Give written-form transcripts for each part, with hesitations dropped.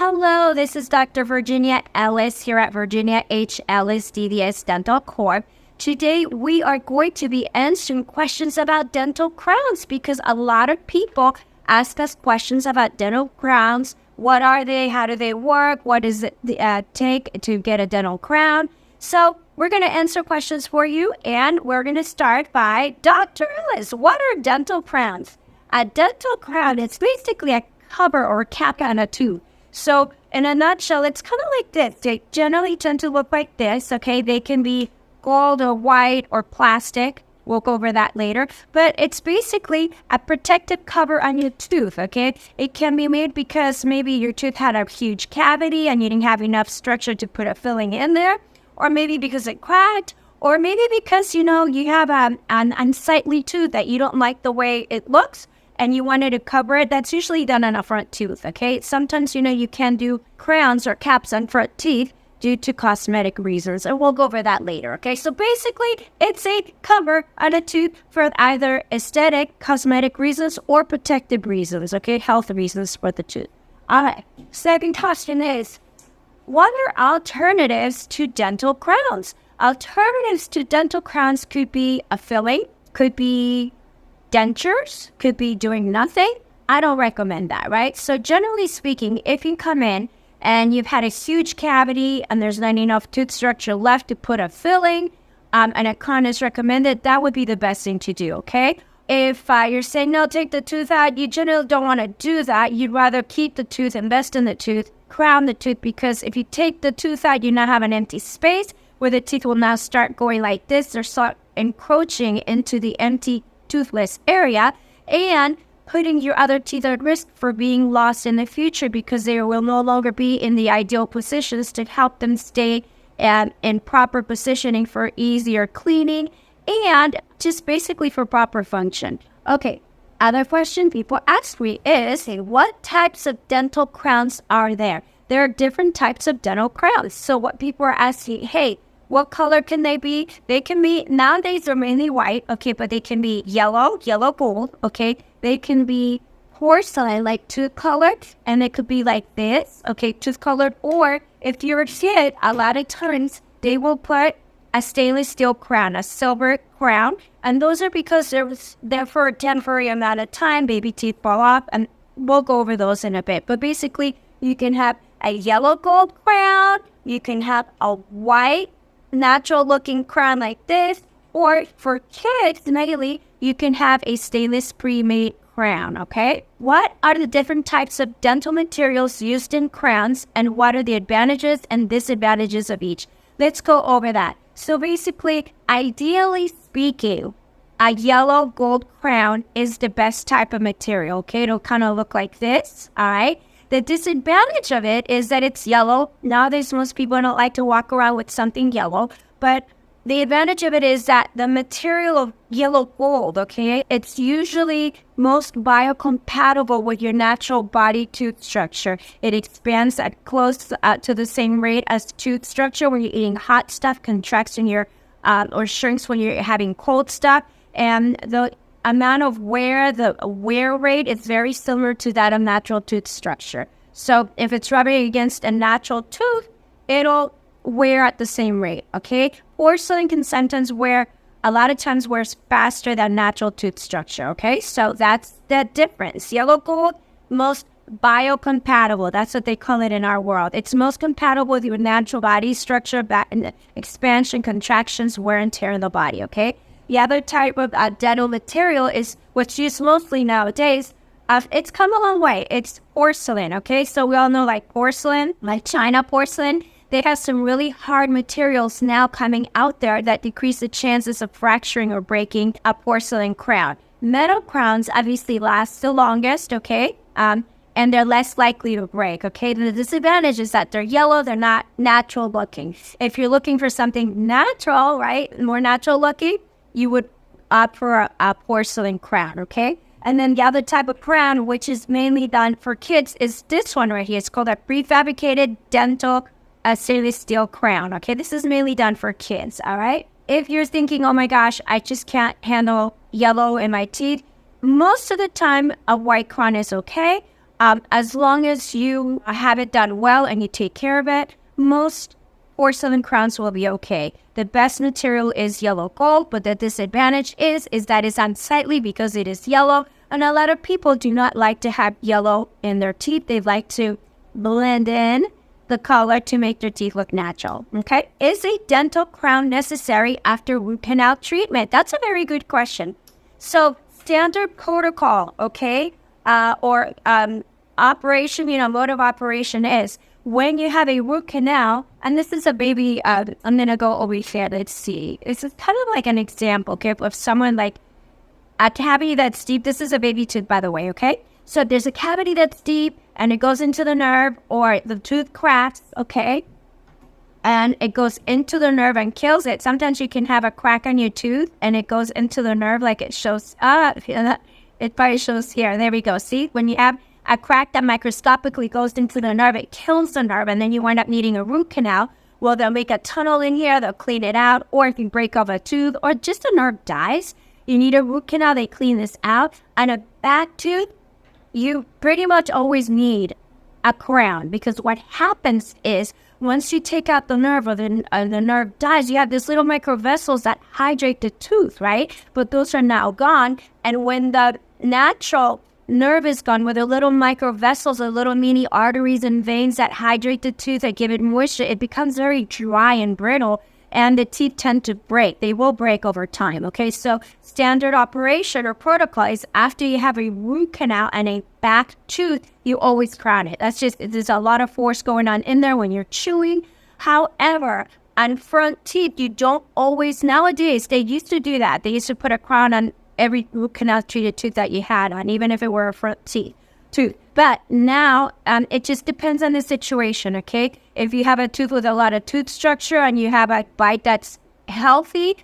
Hello, this is Dr. Virginia Ellis here at Virginia H. Ellis DDS Dental Corp. Today, we are going to be answering questions about dental crowns because a lot of people ask us questions about dental crowns. What are they? How do they work? What does it take to get a dental crown? So we're going to answer questions for you, and we're going to start by Dr. Ellis. What are dental crowns? A dental crown is basically a cover or a cap on a tooth. So in a nutshell, it's kind of like this. They generally tend to look like this, okay? They can be gold or white or plastic. We'll go over that later. But it's basically a protective cover on your tooth, okay? It can be made because maybe your tooth had a huge cavity and you didn't have enough structure to put a filling in there. Or maybe because it cracked. Or maybe because, you have an unsightly tooth that you don't like the way it looks and you wanted to cover it. That's usually done on a front tooth, okay? Sometimes, you can do crowns or caps on front teeth due to cosmetic reasons, and we'll go over that later, okay? So basically, it's a cover on a tooth for either aesthetic, cosmetic reasons, or protective reasons, okay? Health reasons for the tooth. All right, second question is, what are alternatives to dental crowns? Alternatives to dental crowns could be a filling, could be dentures, could be doing nothing. I don't recommend that, right? So generally speaking, if you come in and you've had a huge cavity and there's not enough tooth structure left to put a filling, and a crown is recommended, that would be the best thing to do, okay? If you're saying, no, take the tooth out, you generally don't want to do that. You'd rather keep the tooth, invest in the tooth, crown the tooth, because if you take the tooth out, you now have an empty space where the teeth will now start going like this or start encroaching into the empty toothless area and putting your other teeth at risk for being lost in the future because they will no longer be in the ideal positions to help them stay in proper positioning for easier cleaning and just basically for proper function. Okay, other question people ask me is, what types of dental crowns are there? There are different types of dental crowns. So what people are asking, what color can they be? They can be, nowadays they're mainly white, okay, but they can be yellow gold, okay? They can be porcelain, like tooth colored, and it could be like this, okay, tooth colored. Or if you're a kid, a lot of times they will put a stainless steel crown, a silver crown, and those are because they're for a temporary amount of time, baby teeth fall off, and we'll go over those in a bit. But basically, you can have a yellow gold crown, you can have a white natural looking crown like this, or for kids mainly you can have a stainless pre-made crown, okay? What are the different types of dental materials used in crowns, and what are the advantages and disadvantages of each? Let's go over that. So basically, ideally speaking, a yellow gold crown is the best type of material, okay? It'll kind of look like this, all right? The disadvantage of it is that it's yellow. Nowadays, most people don't like to walk around with something yellow. But the advantage of it is that the material of yellow gold, okay, it's usually most biocompatible with your natural body tooth structure. It expands at close to the same rate as tooth structure when you're eating hot stuff, contracts when you're, or shrinks when you're having cold stuff. And the amount of wear, the wear rate is very similar to that of natural tooth structure. So if it's rubbing against a natural tooth, it'll wear at the same rate, okay? Porcelain can sometimes wear, a lot of times wears faster than natural tooth structure, okay? So that's the difference. Yellow gold, most biocompatible. That's what they call it in our world. It's most compatible with your natural body structure, expansion, contractions, wear and tear in the body, okay? The other type of dental material is what's used mostly nowadays. It's come a long way. It's porcelain, okay? So we all know like porcelain, like China porcelain. They have some really hard materials now coming out there that decrease the chances of fracturing or breaking a porcelain crown. Metal crowns obviously last the longest, okay? And they're less likely to break, okay? The disadvantage is that they're yellow, they're not natural looking. If you're looking for something natural, right, more natural looking, you would opt for a porcelain crown, okay? And then the other type of crown, which is mainly done for kids, is this one right here. It's called a prefabricated dental stainless steel crown, okay? This is mainly done for kids, all right? If you're thinking, oh my gosh, I just can't handle yellow in my teeth, most of the time a white crown is okay. As long as you have it done well and you take care of it, most porcelain crowns will be okay. The best material is yellow gold, but the disadvantage is that it's unsightly because it is yellow, and a lot of people do not like to have yellow in their teeth. They like to blend in the color to make their teeth look natural. Okay, is a dental crown necessary after root canal treatment? That's a very good question. So standard protocol, okay, or operation, mode of operation is when you have a root canal, and this is a baby, I'm going to go over here, let's see. It's kind of like an example, okay, of someone like a cavity that's deep. This is a baby tooth, by the way, okay? So there's a cavity that's deep, and it goes into the nerve, or the tooth cracks, okay? And it goes into the nerve and kills it. Sometimes you can have a crack on your tooth, and it goes into the nerve like it shows, it probably shows here. There we go. See, when you have a crack that microscopically goes into the nerve, it kills the nerve, and then you wind up needing a root canal. Well, they'll make a tunnel in here, they'll clean it out, or if you break off a tooth, or just a nerve dies, you need a root canal, they clean this out. And a back tooth, you pretty much always need a crown, because what happens is once you take out the nerve, or the nerve dies, you have these little microvessels that hydrate the tooth, right? But those are now gone, and when the natural nerve is gone, with the little microvessels, the little mini arteries and veins that hydrate the tooth, that give it moisture, it becomes very dry and brittle, and the teeth tend to break. They will break over time, okay? So standard operation or protocol is after you have a root canal and a back tooth, you always crown it. There's a lot of force going on in there when you're chewing. However, on front teeth, you don't always, nowadays, they used to do that. They used to put a crown on every root canal treated tooth that you had on, even if it were a front tooth. But now, it just depends on the situation, okay? If you have a tooth with a lot of tooth structure and you have a bite that's healthy,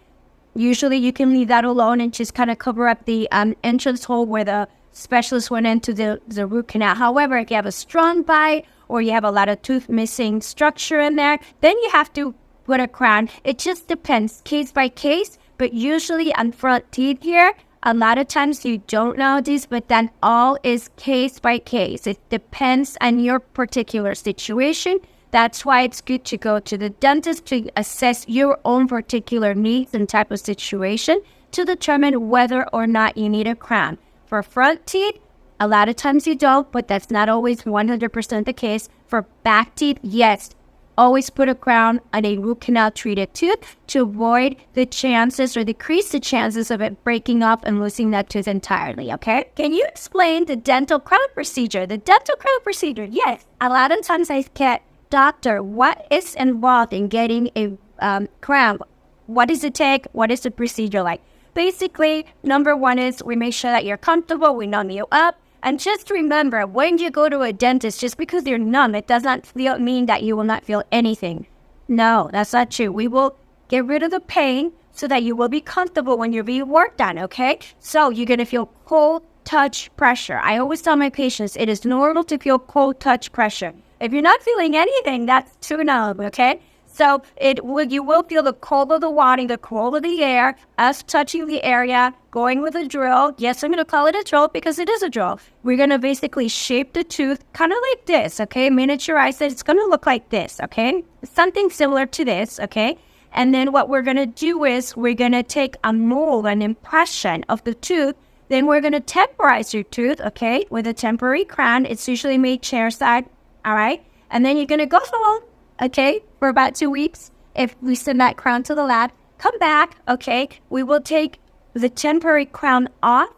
usually you can leave that alone and just kind of cover up the entrance hole where the specialist went into the root canal. However, if you have a strong bite or you have a lot of tooth missing structure in there, then you have to put a crown. It just depends, case by case. But usually on front teeth here, a lot of times you don't nowadays, but then all is case by case. It depends on your particular situation. That's why it's good to go to the dentist to assess your own particular needs and type of situation to determine whether or not you need a crown. For front teeth, a lot of times you don't, but that's not always 100% the case. For back teeth, yes. Always put a crown on a root canal treated tooth to avoid the chances or decrease the chances of it breaking off and losing that tooth entirely, okay? Can you explain the dental crown procedure? The dental crown procedure, yes. A lot of times I get, doctor, what is involved in getting a crown? What does it take? What is the procedure like? Basically, number one is we make sure that you're comfortable, we numb you up. And just remember, when you go to a dentist, just because you're numb, it does not mean that you will not feel anything. No, that's not true. We will get rid of the pain so that you will be comfortable when you're being worked on, okay? So you're going to feel cold touch pressure. I always tell my patients, it is normal to feel cold touch pressure. If you're not feeling anything, that's too numb, okay? So you will feel the cold of the water, the cold of the air, us touching the area, going with a drill. Yes, I'm going to call it a drill because it is a drill. We're going to basically shape the tooth kind of like this, okay? Miniaturize it. It's going to look like this, okay? Something similar to this, okay? And then what we're going to do is we're going to take a mold, an impression of the tooth. Then we're going to temporize your tooth, okay, with a temporary crown. It's usually made chairside, all right? And then you're going to go home, okay, for about 2 weeks. If we send that crown to the lab, come back, okay? We will take the temporary crown off,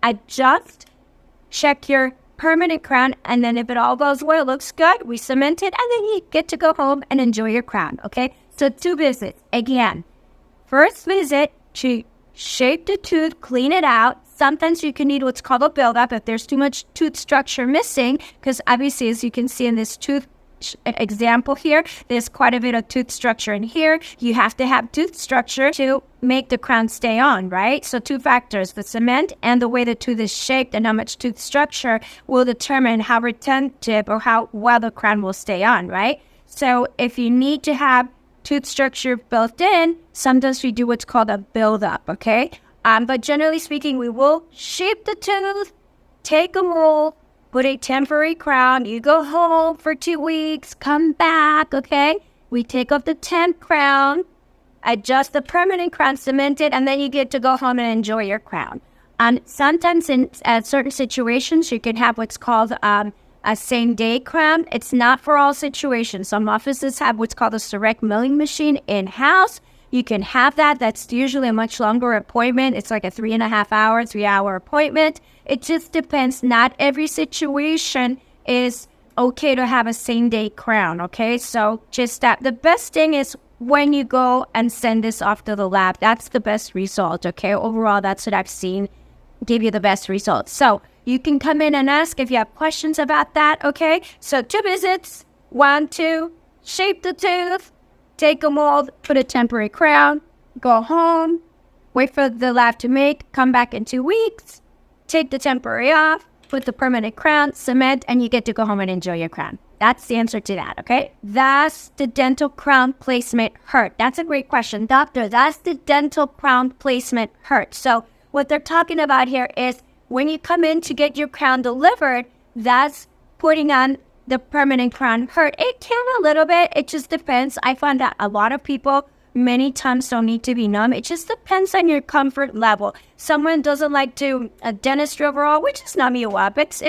adjust, check your permanent crown, and then if it all goes well, looks good, we cement it, and then you get to go home and enjoy your crown, okay? So 2 visits. Again, first visit to shape the tooth, clean it out. Sometimes you can need what's called a buildup if there's too much tooth structure missing, because obviously, as you can see in this tooth example here, there's quite a bit of tooth structure in here. You have to have tooth structure to make the crown stay on, right? So 2 factors, the cement and the way the tooth is shaped and how much tooth structure will determine how retentive or how well the crown will stay on, right? So if you need to have tooth structure built in, sometimes we do what's called a build-up, okay? But generally speaking, we will shape the tooth, take a mold, put a temporary crown. You go home for 2 weeks, come back, okay? We take off the temp crown, adjust the permanent crown, cement it, and then you get to go home and enjoy your crown. Sometimes in certain situations, you can have what's called a same-day crown. It's not for all situations. Some offices have what's called a direct milling machine in-house. You can have that. That's usually a much longer appointment. It's like a 3.5-hour appointment. It just depends. Not every situation is okay to have a same-day crown, okay? So just that. The best thing is when you go and send this off to the lab. That's the best result, okay? Overall, that's what I've seen give you the best results. So you can come in and ask if you have questions about that, okay? So 2 visits, 1, 2, shape the tooth, take a mold, put a temporary crown, go home, wait for the lab to make, come back in 2 weeks, take the temporary off, put the permanent crown, cement, and you get to go home and enjoy your crown. That's the answer to that, okay? Does the dental crown placement hurt? That's a great question. Doctor, does the dental crown placement hurt? So what they're talking about here is when you come in to get your crown delivered, that's putting on the permanent crown hurt. It can a little bit. It just depends. I find that a lot of people many times don't need to be numb. It just depends on your comfort level. Someone doesn't like to dentistry overall, which is numb you up. It's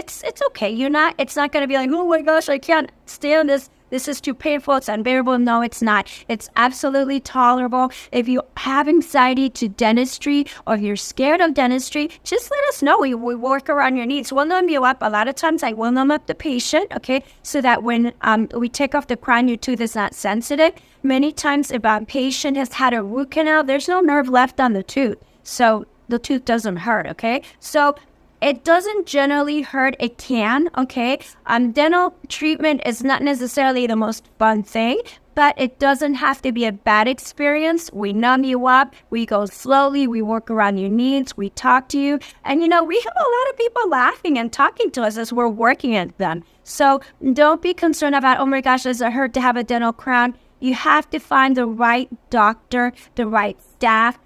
okay. It's not going to be like, oh my gosh, I can't stand this. This is too painful. It's unbearable. No, it's not. It's absolutely tolerable. If you have anxiety to dentistry or if you're scared of dentistry, just let us know. We work around your needs. We'll numb you up. A lot of times I will numb up the patient, okay, so that when we take off the crown, your tooth is not sensitive. Many times if a patient has had a root canal, there's no nerve left on the tooth. So the tooth doesn't hurt, okay? So it doesn't generally hurt. It can, okay? Dental treatment is not necessarily the most fun thing, but it doesn't have to be a bad experience. We numb you up. We go slowly. We work around your needs. We talk to you. And, we have a lot of people laughing and talking to us as we're working at them. So don't be concerned about, oh my gosh, does it hurt to have a dental crown? You have to find the right doctor, the right staff,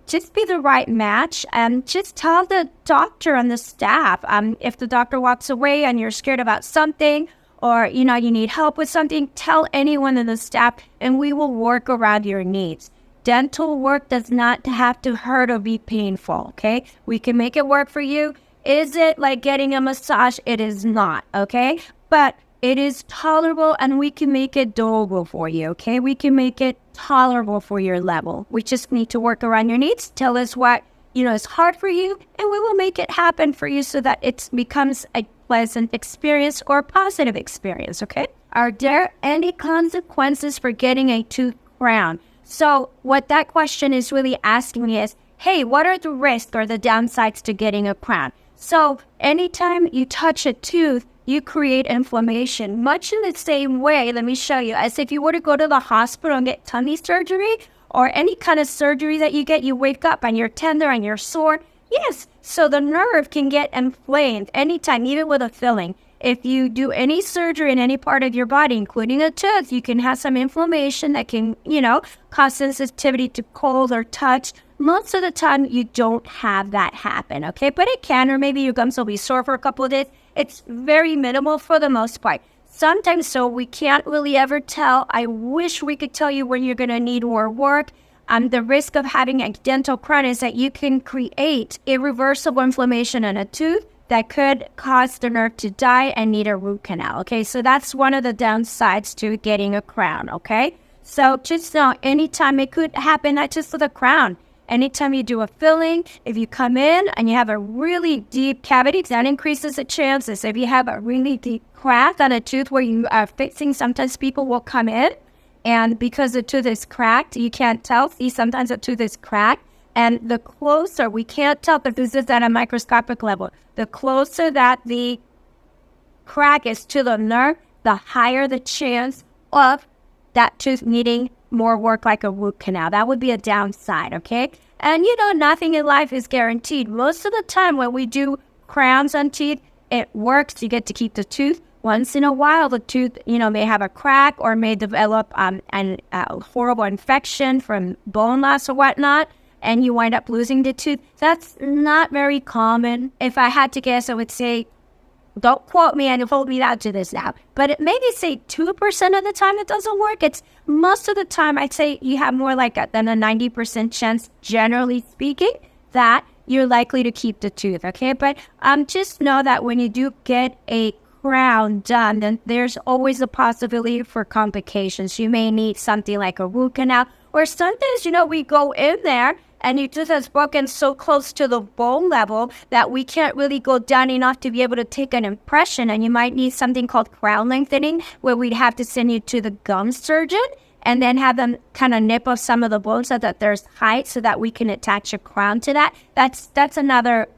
just be the right match, and just tell the doctor and the staff. If the doctor walks away and you're scared about something, or you need help with something, tell anyone in the staff, and we will work around your needs. Dental work does not have to hurt or be painful, okay? We can make it work for you. Is it like getting a massage? It is not, okay? But it is tolerable, and we can make it doable for you, okay? We can make it tolerable for your level. We just need to work around your needs. Tell us what, is hard for you, and we will make it happen for you so that it becomes a pleasant experience or a positive experience, okay? Are there any consequences for getting a tooth crown? So what that question is really asking is, hey, what are the risks or the downsides to getting a crown? So anytime you touch a tooth, you create inflammation, much in the same way, let me show you, as if you were to go to the hospital and get tummy surgery or any kind of surgery that you get, you wake up and you're tender and you're sore. Yes, so the nerve can get inflamed anytime, even with a filling. If you do any surgery in any part of your body, including a tooth, you can have some inflammation that can, cause sensitivity to cold or touch. Most of the time, you don't have that happen, okay? But it can, or maybe your gums will be sore for a couple of days. It's very minimal for the most part. Sometimes so we can't really ever tell. I wish we could tell you when you're going to need more work. The risk of having a dental crown is that you can create irreversible inflammation in a tooth that could cause the nerve to die and need a root canal, okay? So that's one of the downsides to getting a crown, okay? So just know anytime it could happen, not just with a crown. Anytime you do a filling, if you come in and you have a really deep cavity, that increases the chances. If you have a really deep crack on a tooth where you are fixing, sometimes people will come in, and because the tooth is cracked, you can't tell. See, sometimes the tooth is cracked, and the closer, we can't tell if this is at a microscopic level, the closer that the crack is to the nerve, the higher the chance of that tooth needing more work like a root canal. That would be a downside, okay? And nothing in life is guaranteed. Most of the time when we do crowns on teeth, it works. You get to keep the tooth. Once in a while, the tooth, may have a crack or may develop a horrible infection from bone loss or whatnot, and you wind up losing the tooth. That's not very common. If I had to guess, I would say don't quote me and hold me out to this now, but it maybe say 2% of the time it doesn't work. It's most of the time, I'd say you have more like than a 90% chance, generally speaking, that you're likely to keep the tooth, okay? But just know that when you do get a crown done, then there's always a possibility for complications. You may need something like a root canal, or sometimes, we go in there and your tooth has broken so close to the bone level that we can't really go down enough to be able to take an impression. And you might need something called crown lengthening, where we'd have to send you to the gum surgeon and then have them kind of nip off some of the bones so that there's height so that we can attach a crown to that. That's another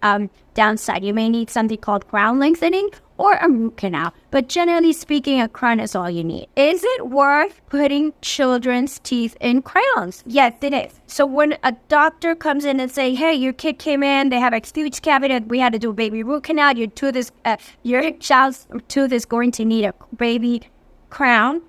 downside. You may need something called crown lengthening or a root canal. But generally speaking, a crown is all you need. Is it worth putting children's teeth in crowns? Yes, it is. So when a doctor comes in and say, hey, your kid came in, they have a huge cavity, we had to do a baby root canal, your child's tooth is going to need a baby crown.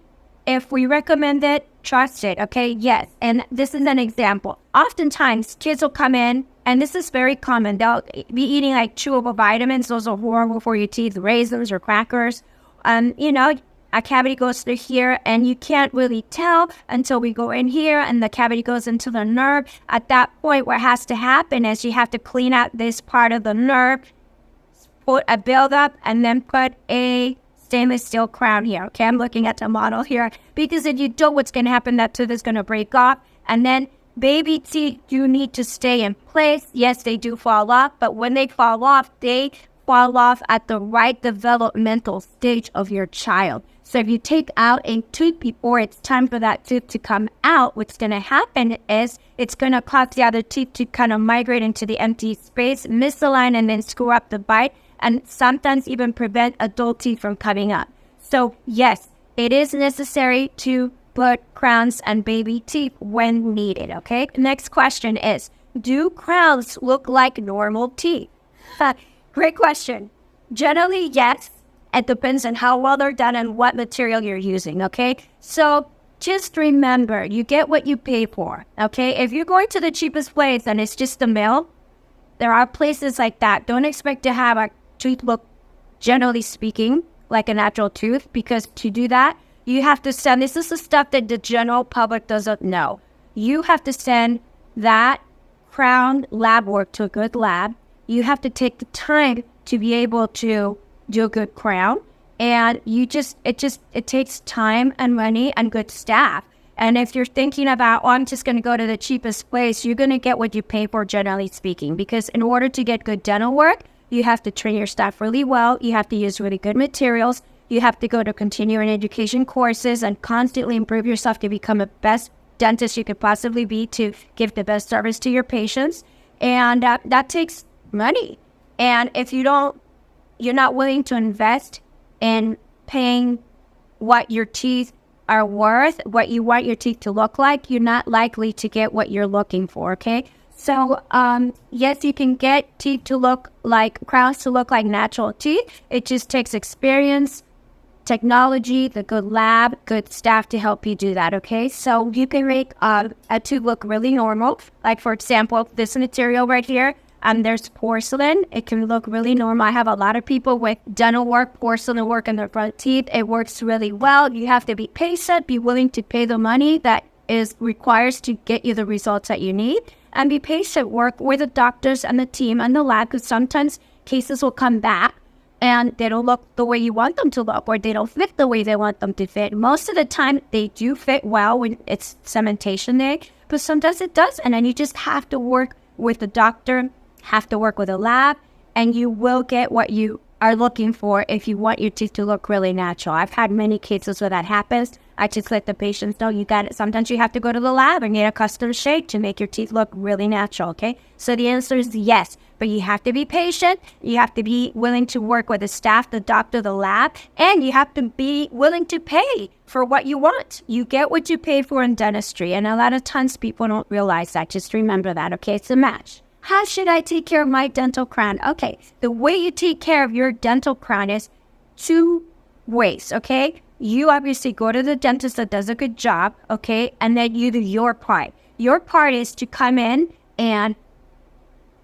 If we recommend it, trust it, okay? Yes. And this is an example. Oftentimes, kids will come in, and this is very common. They'll be eating like chewable vitamins. Those are horrible for your teeth, raisins or crackers. A cavity goes through here, and you can't really tell until we go in here, and the cavity goes into the nerve. At that point, what has to happen is you have to clean out this part of the nerve, put a buildup, and then put a stainless steel crown here. Okay, I'm looking at the model here, because if you don't, what's going to happen, that tooth is going to break off, and then baby teeth do need to stay in place. Yes, they do fall off, but when they fall off at the right developmental stage of your child. So if you take out a tooth before it's time for that tooth to come out, what's going to happen is it's going to cause the other teeth to kind of migrate into the empty space, misalign, and then screw up the bite, and sometimes even prevent adult teeth from coming up. So yes, it is necessary to put crowns and baby teeth when needed, okay? Next question is, do crowns look like normal teeth? Great question. Generally, yes. It depends on how well they're done and what material you're using, okay? So just remember, you get what you pay for, okay? If you're going to the cheapest place and it's just a mill, there are places like that. Don't expect to have a tooth look, generally speaking, like a natural tooth, because to do that, you have to send, this is the stuff that the general public doesn't know. You have to send that crown lab work to a good lab. You have to take the time to be able to do a good crown. And it takes time and money and good staff. And if you're thinking about, I'm just going to go to the cheapest place, you're going to get what you pay for, generally speaking. Because in order to get good dental work, you have to train your staff really well. You have to use really good materials. You have to go to continuing education courses and constantly improve yourself to become the best dentist you could possibly be, to give the best service to your patients. And that takes money. And if you're not willing to invest in paying what your teeth are worth, what you want your teeth to look like, you're not likely to get what you're looking for, okay? So, yes, you can get teeth to look like, crowns to look like natural teeth. It just takes experience, technology, the good lab, good staff to help you do that, okay? So you can make a tooth look really normal. Like, for example, this material right here, there's porcelain. It can look really normal. I have a lot of people with dental work, porcelain work in their front teeth. It works really well. You have to be patient, be willing to pay the money that is requires to get you the results that you need, and be patient. Work with the doctors and the team and the lab, because sometimes cases will come back and they don't look the way you want them to look, or they don't fit the way they want them to fit. Most of the time, they do fit well when it's cementation there, but sometimes it doesn't. And then you just have to work with the doctor, have to work with a lab, and you will get what you are looking for if you want your teeth to look really natural. I've had many cases where that happens. I just let the patients know you got it. Sometimes you have to go to the lab and get a custom shape to make your teeth look really natural, okay? So the answer is yes, but you have to be patient. You have to be willing to work with the staff, the doctor, the lab, and you have to be willing to pay for what you want. You get what you pay for in dentistry, and a lot of times people don't realize that. Just remember that, okay? It's a match. How should I take care of my dental crown? Okay, the way you take care of your dental crown is 2 ways, okay? You obviously go to the dentist that does a good job, okay? And then you do your part. Your part is to come in and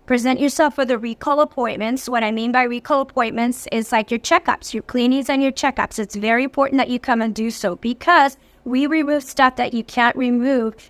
present yourself for the recall appointments. What I mean by recall appointments is like your checkups, your cleanings and your checkups. It's very important that you come and do so because we remove stuff that you can't remove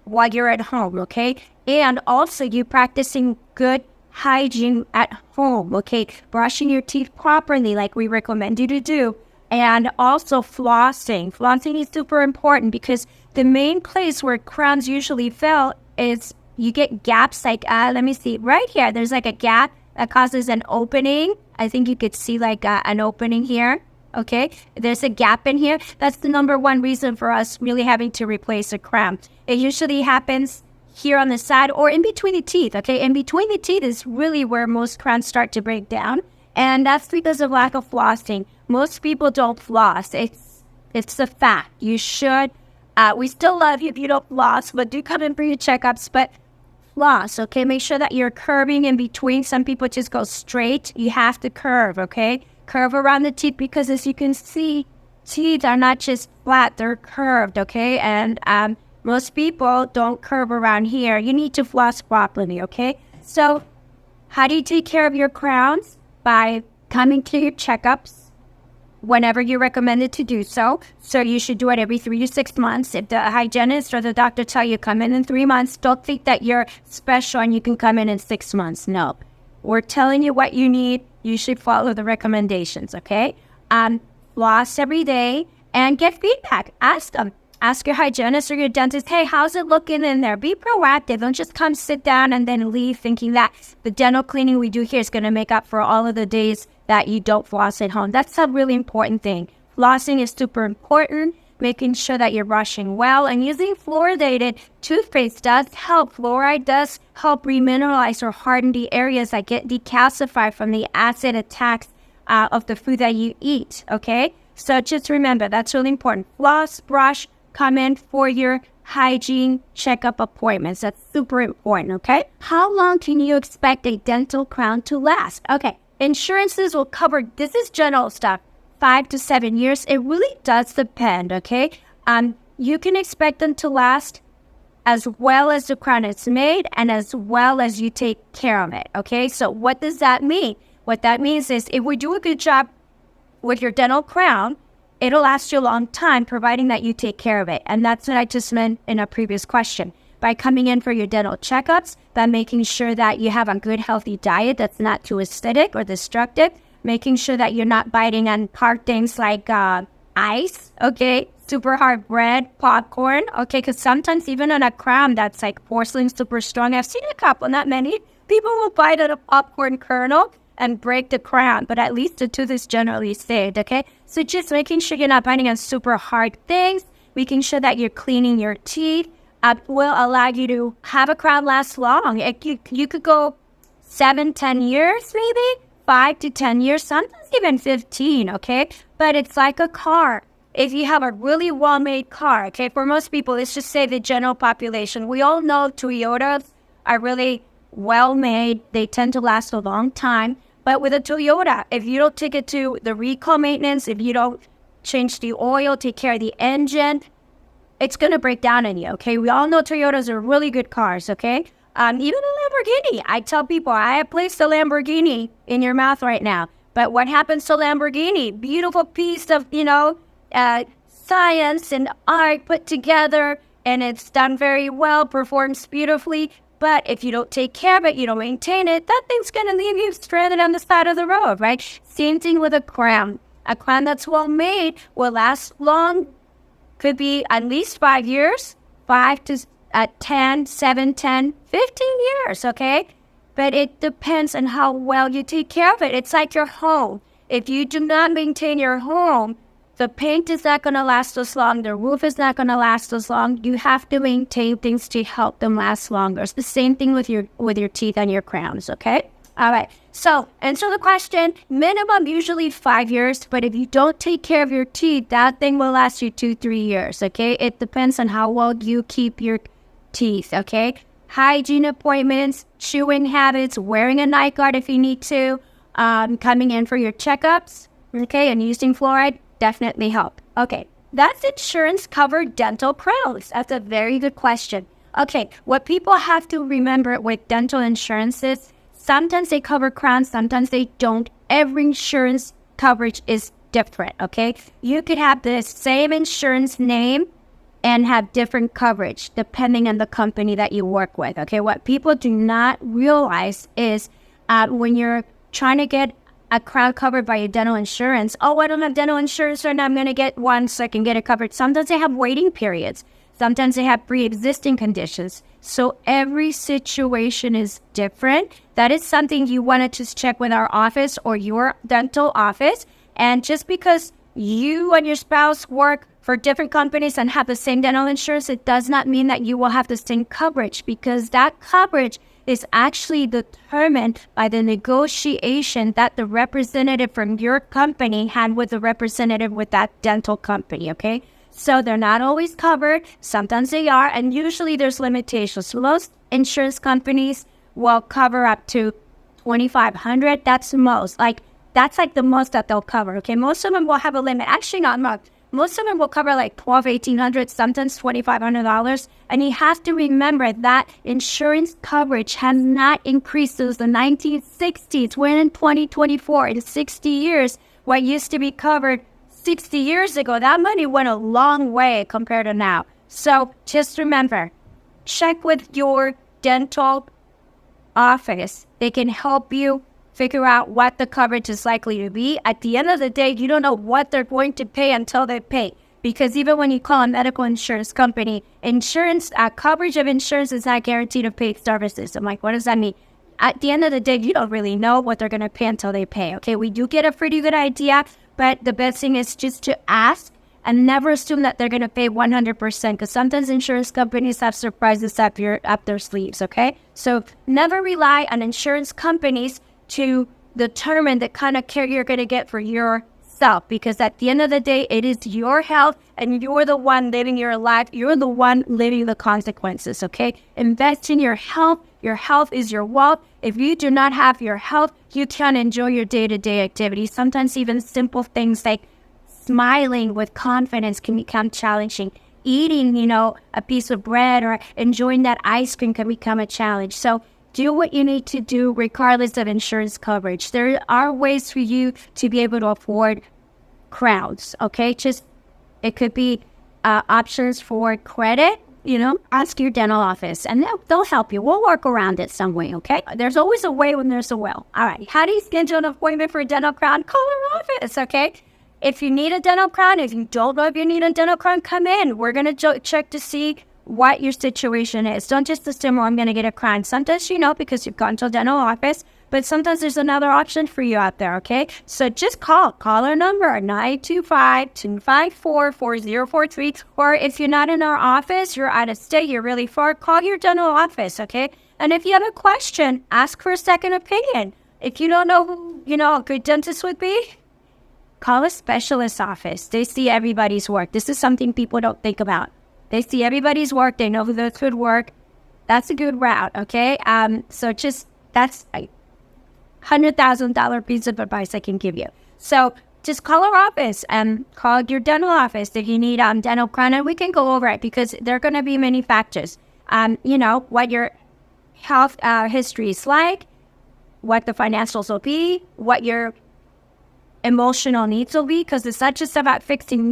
while you're at home, okay? And also you practicing good hygiene at home, okay? Brushing your teeth properly like we recommend you to do. And also flossing. Flossing is super important because the main place where crowns usually fail is you get gaps like, let me see, right here, there's like a gap that causes an opening. I think you could see like an opening here, okay? There's a gap in here. That's the number one reason for us really having to replace a crown. It usually happens here on the side or in between the teeth, okay? In between the teeth is really where most crowns start to break down. And that's because of lack of flossing. Most people don't floss. It's a fact. You should. We still love you if you don't floss, but do come in for your checkups. But floss, okay? Make sure that you're curving in between. Some people just go straight. You have to curve, okay? Curve around the teeth because as you can see, teeth are not just flat, they're curved, okay? And most people don't curve around here. You need to floss properly, okay? So how do you take care of your crowns? By coming to your checkups whenever you're recommended to do so. So you should do it every 3 to 6 months. If the hygienist or the doctor tell you come in 3 months, don't think that you're special and you can come in 6 months. No. We're telling you what you need. You should follow the recommendations, okay? Floss every day and get feedback. Ask them. Ask your hygienist or your dentist, hey, how's it looking in there? Be proactive. Don't just come sit down and then leave thinking that the dental cleaning we do here is going to make up for all of the days that you don't floss at home. That's a really important thing. Flossing is super important. Making sure that you're brushing well and using fluoridated toothpaste does help. Fluoride does help remineralize or harden the areas that get decalcified from the acid attacks of the food that you eat, okay? So just remember, that's really important. Floss, brush, come in for your hygiene checkup appointments. That's super important, okay? How long can you expect a dental crown to last? Okay, insurances will cover, this is general stuff, 5 to 7 years. It really does depend, okay? You can expect them to last as well as the crown is made and as well as you take care of it, okay? So what does that mean? What that means is if we do a good job with your dental crown, it'll last you a long time, providing that you take care of it. And that's what I just meant in a previous question. By coming in for your dental checkups, by making sure that you have a good, healthy diet that's not too acidic or destructive, making sure that you're not biting on hard things like ice, okay, super hard bread, popcorn, okay, because sometimes even on a crown that's like porcelain super strong, I've seen a couple, not many, people will bite at a popcorn kernel and break the crown, but at least the tooth is generally saved, okay? So just making sure you're not biting on super hard things, making sure that you're cleaning your teeth will allow you to have a crown last long. You could go 7-10 years maybe, 5 to 10 years, sometimes even 15, okay? But it's like a car. If you have a really well-made car, okay, for most people, let's just say the general population, we all know Toyotas are really well-made. They tend to last a long time. But with a Toyota, if you don't take it to the recall maintenance, if you don't change the oil, take care of the engine, it's going to break down on you, okay? We all know Toyotas are really good cars, okay? Even a Lamborghini. I tell people, I have placed a Lamborghini in your mouth right now. But what happens to Lamborghini? Beautiful piece of, science and art put together, and it's done very well, performs beautifully. But if you don't take care of it, you don't maintain it, that thing's going to leave you stranded on the side of the road, right? Same thing with a crown. A crown that's well made will last long. Could be at least 5 years, 5 to 10, 7, 10, 15 years, okay? But it depends on how well you take care of it. It's like your home. If you do not maintain your home, the paint is not going to last as long. The roof is not going to last as long. You have to maintain things to help them last longer. It's the same thing with your teeth and your crowns, okay? All right. So answer the question, minimum usually 5 years, but if you don't take care of your teeth, that thing will last you 2-3 years, okay? It depends on how well you keep your teeth, okay? Hygiene appointments, chewing habits, wearing a night guard if you need to, coming in for your checkups, okay, and using fluoride definitely help. Okay, that's insurance-covered dental crowns. That's a very good question. Okay, what people have to remember with dental insurance is sometimes they cover crowns, sometimes they don't. Every insurance coverage is different, okay? You could have the same insurance name and have different coverage depending on the company that you work with, okay? What people do not realize is when you're trying to get a crown covered by your dental insurance, oh, I don't have dental insurance right now, I'm going to get one so I can get it covered. Sometimes they have waiting periods. Sometimes they have pre-existing conditions. So every situation is different. That is something you want to just check with our office or your dental office. And just because you and your spouse work for different companies and have the same dental insurance, it does not mean that you will have the same coverage, because that coverage is actually determined by the negotiation that the representative from your company had with the representative with that dental company, okay? So they're not always covered. Sometimes they are, and usually there's limitations. So most insurance companies will cover up to $2,500. That's the most. That's like the most that they'll cover. Okay, most of them will have a limit. Actually, not much. Most of them will cover like $1,200, $1,800, sometimes $2,500. And you have to remember that insurance coverage has not increased since the 1960s. We're in 2024. In 60 years, what used to be covered 60 years ago, that money went a long way compared to now. So just remember, check with your dental office. They can help you figure out what the coverage is likely to be. At the end of the day, you don't know what they're going to pay until they pay. Because even when you call a medical insurance company, insurance coverage of insurance is not guaranteed to pay services. I'm like, what does that mean? At the end of the day, you don't really know what they're going to pay until they pay. Okay, we do get a pretty good idea, but the best thing is just to ask and never assume that they're going to pay 100%, because sometimes insurance companies have surprises up their sleeves, okay? So never rely on insurance companies to determine the kind of care you're going to get for yourself, because at the end of the day, it is your health and you're the one living your life. You're the one living the consequences, okay? Invest in your health. Your health is your wealth. If you do not have your health, you can't enjoy your day-to-day activities. Sometimes even simple things like smiling with confidence can become challenging. Eating, a piece of bread or enjoying that ice cream can become a challenge. So do what you need to do regardless of insurance coverage. There are ways for you to be able to afford crowns, okay? It could be options for credit. Ask your dental office and they'll help you. We'll work around it some way, okay? There's always a way when there's a will. All right. How do you schedule an appointment for a dental crown? Call our office, okay? If you need a dental crown, if you don't know if you need a dental crown, come in. We're going to check to see what your situation is. Don't just assume, I'm going to get a crown. Sometimes because you've gone to a dental office, but sometimes there's another option for you out there, okay? So just call our number, 925-254-4043. Or if you're not in our office, you're out of state, you're really far, call your dental office, okay? And if you have a question, ask for a second opinion. If you don't know who, a good dentist would be, call a specialist office. They see everybody's work. This is something people don't think about. They see everybody's work. They know who does good work. That's a good route, okay? So that's a $100,000 piece of advice I can give you. So just call our office and call your dental office if you need dental crown, and we can go over it because there are going to be many factors. What your health history is like, what the financials will be, what your emotional needs will be, because it's not just about fixing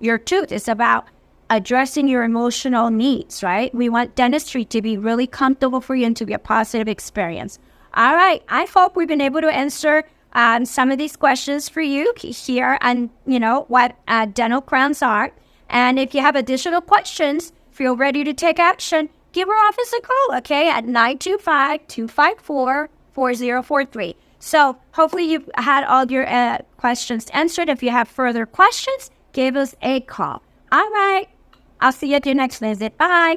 your tooth. It's about addressing your emotional needs, right? We want dentistry to be really comfortable for you and to be a positive experience. All right. I hope we've been able to answer some of these questions for you here and, what dental crowns are. And if you have additional questions, feel ready to take action. Give our office a call, okay, at 925-254-4043. So hopefully you've had all your questions answered. If you have further questions, give us a call. All right. I'll see you at your next visit. Bye.